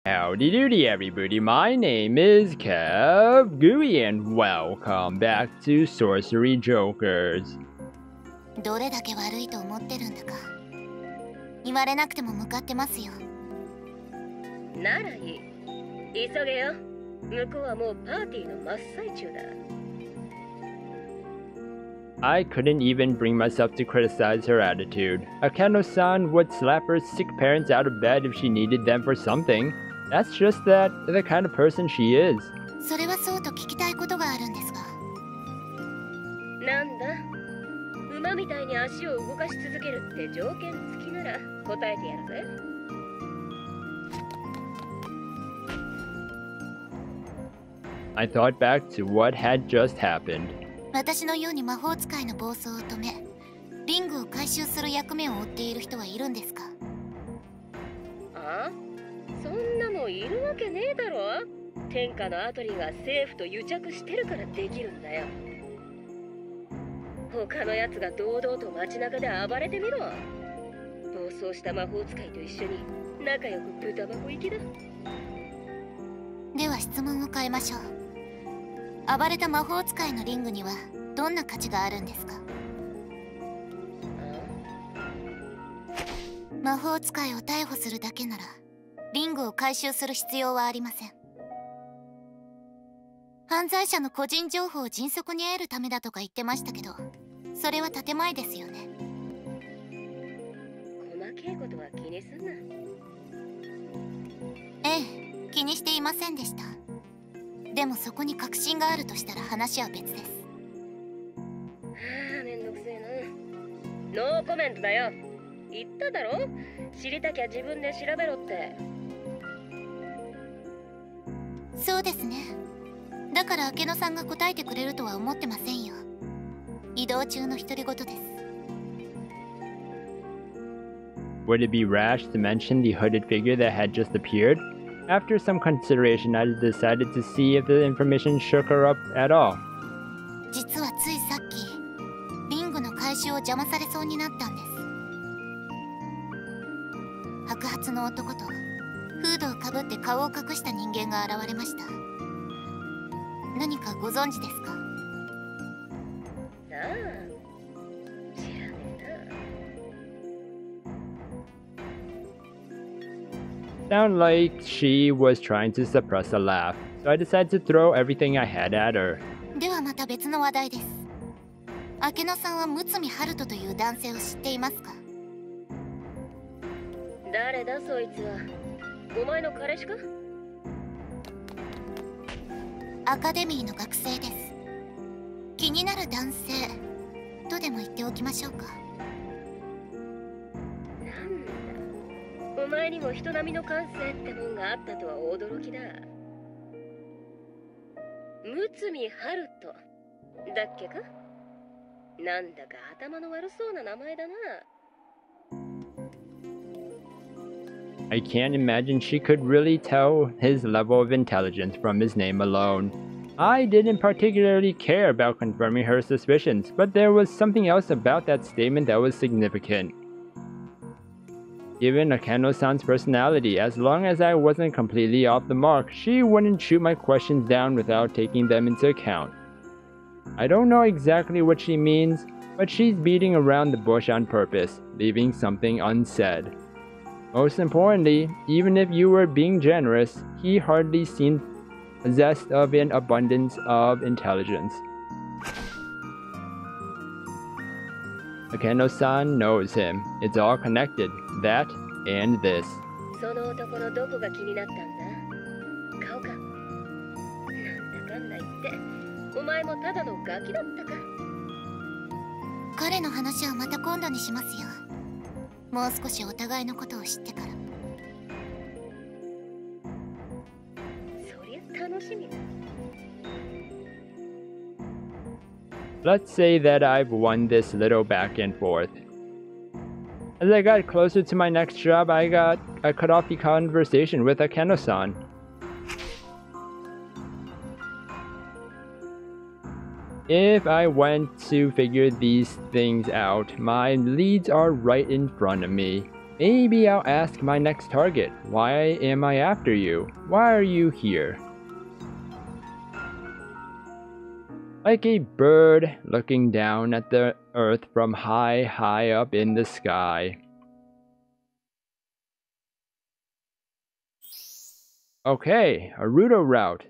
Howdy doody everybody, my name is KevGuuey and welcome back to Sorcery Jokers. どれだけ悪いと思ってるんだか。言われなくても向かってますよ。ならいい。急げよ。向こうはもうパーティーの真っ最中だ。I couldn't even bring myself to criticize her attitude. Akeno-san would slap her sick parents out of bed if she needed them for something. That's just the kind of person she is. それはそうと聞きたいことがあるんですが。なんだ、馬みたいに足を動かし続けるって条件付きなら答えてやるぜ。I thought back to what had just happened. 私のように魔法使いの暴走を止め、リングを回収する役目を負っている人はいるんですか？あ？そんなもんいるわけねえだろ。天下のアトリが政府と癒着してるからできるんだよ。他のやつが堂々と街中で暴れてみろ。暴走した魔法使いと一緒に仲良く豚箱行きだ。では質問を変えましょう。暴れた魔法使いのリングにはどんな価値があるんですか？魔法使いを逮捕するだけならリングを回収する必要はありません。犯罪者の個人情報を迅速に得るためだとか言ってましたけど、それは建前ですよね。細けいことは気にすんな。ええ、気にしていませんでした。でもそこに確信があるとしたら話は別です。はあ、めんどくせえな。ノーコメントだよ。言っただろ、知りたきゃ自分で調べろって。そうですね。だから明野さんが答えてくれるとは思ってませんよ。移動中の独り言です。 Would it be rash to mention the hooded figure that had just appeared? After some consideration, I decided to see if the information shook her up at all. 実はついさっきリングの回収を邪魔されそうになったんです。白髪の男とフードをかぶって顔を隠した人間が現れました。何かご存知ですか？ああ、知らねえな。 Sounded like she was trying to suppress a laugh, so I decided to throw everything I had at her. ではまた別の話題です。明野さんは睦見春人という男性を知っていますか？誰だそいつは。お前の彼氏か？アカデミーの学生です。気になる男性とでも言っておきましょうか。なんだ、お前にも人並みの感性ってもんがあったとは驚きだ。睦見春人だっけか？なんだか頭の悪そうな名前だな。I can't imagine she could really tell his level of intelligence from his name alone. I didn't particularly care about confirming her suspicions, but there was something else about that statement that was significant. Given Akeno-san's personality, as long as I wasn't completely off the mark, she wouldn't shoot my questions down without taking them into account. I don't know exactly what she means, but she's beating around the bush on purpose, leaving something unsaid. Most importantly, even if you were being generous, he hardly seemed possessed of an abundance of intelligence. Akeno-san knows him. It's all connected. That and this. その男のどこが気になったんだ？顔か。なんだかんだ言って、お前もただのガキだったか。彼の話はまた今度にしますよ。もう少しお互いのことを知ってから。そりゃ楽しみだ。 Let's say that I've won this little back and forth. As I got closer to my next job, I cut off the conversation with Akeno-san. If I went to figure these things out, my leads are right in front of me. Maybe I'll ask my next target. Why am I after you? Why are you here? Like a bird looking down at the earth from high, high up in the sky. Okay, a Ruto route.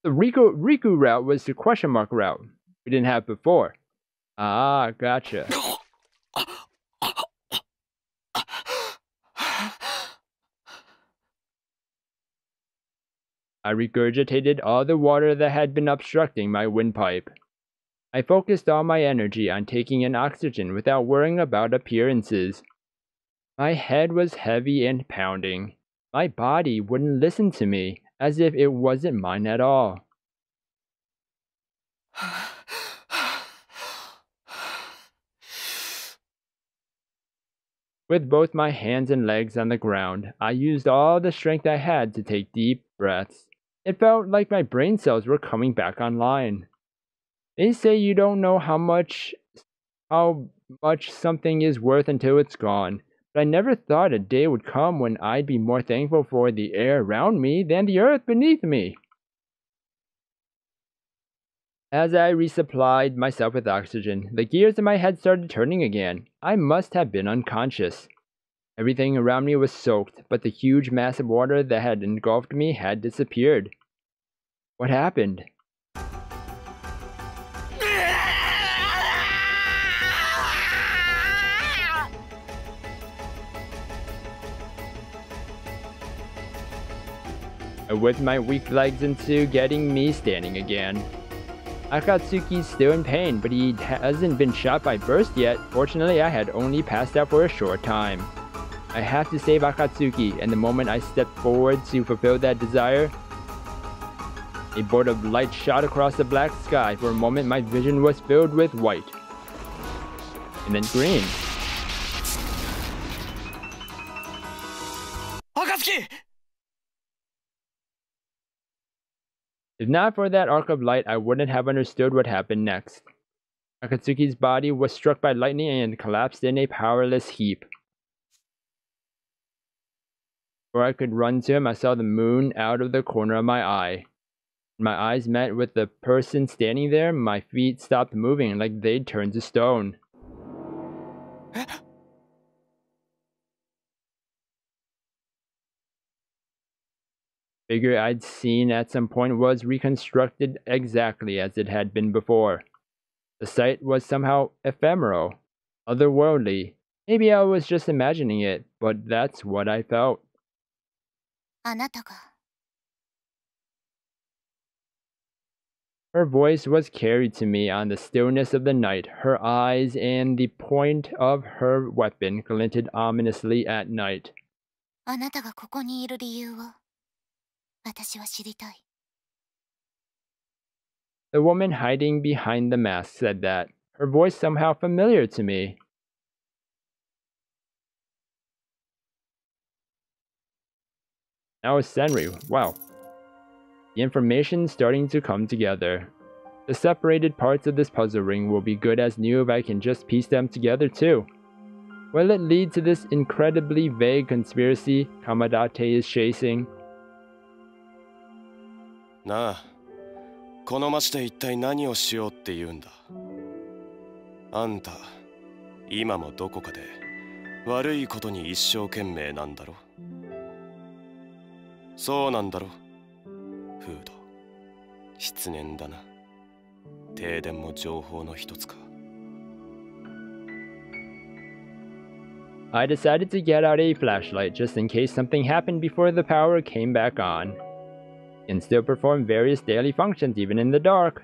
The Riku route was the question mark route we didn't have before. Ah, gotcha. I regurgitated all the water that had been obstructing my windpipe. I focused all my energy on taking in oxygen without worrying about appearances. My head was heavy and pounding. My body wouldn't listen to me, as if it wasn't mine at all. With both my hands and legs on the ground, I used all the strength I had to take deep breaths. It felt like my brain cells were coming back online. They say you don't know how much something is worth until it's gone, but I never thought a day would come when I'd be more thankful for the air around me than the earth beneath me. As I resupplied myself with oxygen, the gears in my head started turning again. I must have been unconscious. Everything around me was soaked, but the huge mass of water that had engulfed me had disappeared. What happened? I whipped my weak legs into getting me standing again. Akatsuki's still in pain, but he hasn't been shot by burst yet. Fortunately, I had only passed out for a short time. I have to save Akatsuki, and the moment I stepped forward to fulfill that desire, a bolt of light shot across the black sky. For a moment, my vision was filled with white. And then green. Akatsuki! If not for that arc of light, I wouldn't have understood what happened next. Akatsuki's body was struck by lightning and collapsed in a powerless heap. Before I could run to him, I saw the moon out of the corner of my eye. When my eyes met with the person standing there, my feet stopped moving like they'd turned to stone. Figure I'd seen at some point was reconstructed exactly as it had been before. The sight was somehow ephemeral, otherworldly. Maybe I was just imagining it, but that's what I felt. Her voice was carried to me on the stillness of the night. Her eyes and the point of her weapon glinted ominously at night. The woman hiding behind the mask said that, her voice somehow familiar to me. Now it's Senri. Wow. The information's starting to come together. The separated parts of this puzzle ring will be good as new if I can just piece them together too. Will it lead to this incredibly vague conspiracy Kamadate is chasing? なあ、この町で一体何をしようって言うんだ。あんた、今もどこかで悪いことに一生懸命なんだろ。そうなんだろ。フード、失念だな。停電も情報の一つか。I decided to get out a flashlight just in case something happened before the power came back on. And still perform various daily functions even in the dark.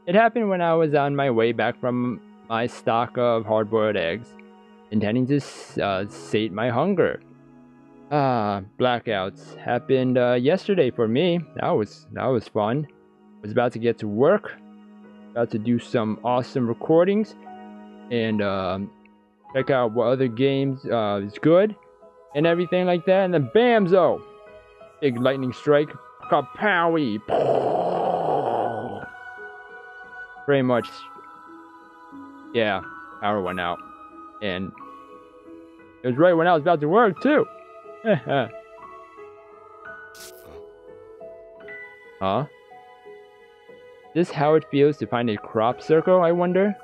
It happened when I was on my way back from my stock of hard-boiled eggs, intending to sate my hunger. Blackouts happened yesterday for me. That was fun. Was about to get to work, about to do some awesome recordings, and check out what other games is good, and everything like that. And then bamzo, big lightning strike. Kapowie! Pretty much, yeah, power went out. And It was right when I was about to work, too. Huh? Is this how it feels to find a crop circle, I wonder?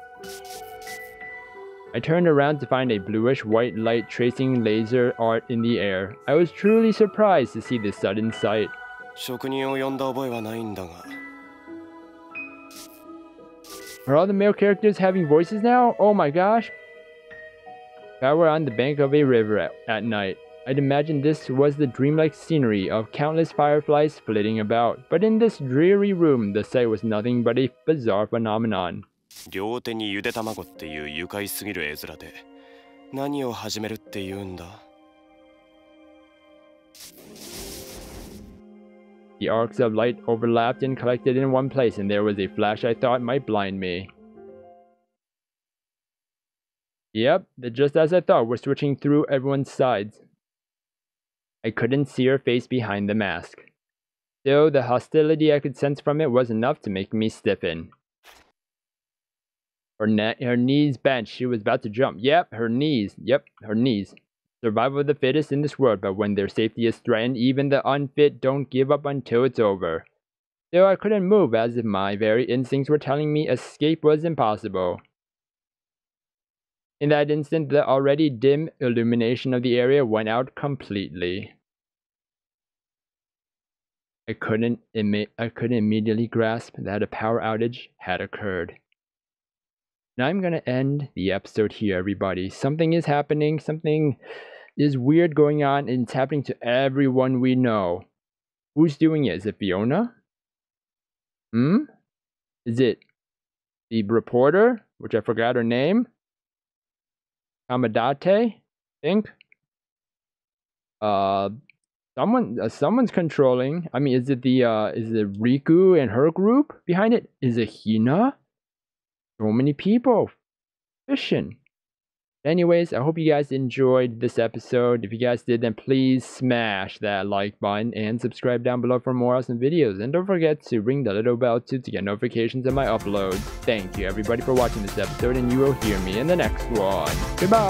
I turned around to find a bluish-white light tracing laser art in the air. I was truly surprised to see this sudden sight. 職人を呼んだ覚えはないんだが。 Are all the male characters having voices now? Oh my gosh! If I were on the bank of a river at night, I'd imagine this was the dreamlike scenery of countless fireflies flitting about. But in this dreary room, the sight was nothing but a bizarre phenomenon. 両手にゆで卵っていう愉快すぎる絵面で何を始めるって言うんだ。 The arcs of light overlapped and collected in one place, and there was a flash I thought might blind me. Yep, just as I thought, we're switching through everyone's sides. I couldn't see her face behind the mask. Still, the hostility I could sense from it was enough to make me stiffen. Her knees bent. She was about to jump. Yep, her knees. Survival of the fittest in this world, but when their safety is threatened, even the unfit don't give up until it's over. Still, I couldn't move, as if my very instincts were telling me escape was impossible. In that instant, the already dim illumination of the area went out completely. I couldn't immediately grasp that a power outage had occurred. Now I'm gonna end the episode here, everybody. Something is happening, something is weird going on, and it's happening to everyone we know. Who's doing it? Is it Fiona? Is it the reporter, which I forgot her name? Hamadate, I think. Someone's controlling. I mean, is it Riku and her group behind it? Is it Hina? So many people fishing. Anyways, I hope you guys enjoyed this episode. If you guys did, then please smash that like button and subscribe down below for more awesome videos. And don't forget to ring the little bell too to get notifications of my uploads. Thank you everybody for watching this episode, and you will hear me in the next one. Goodbye!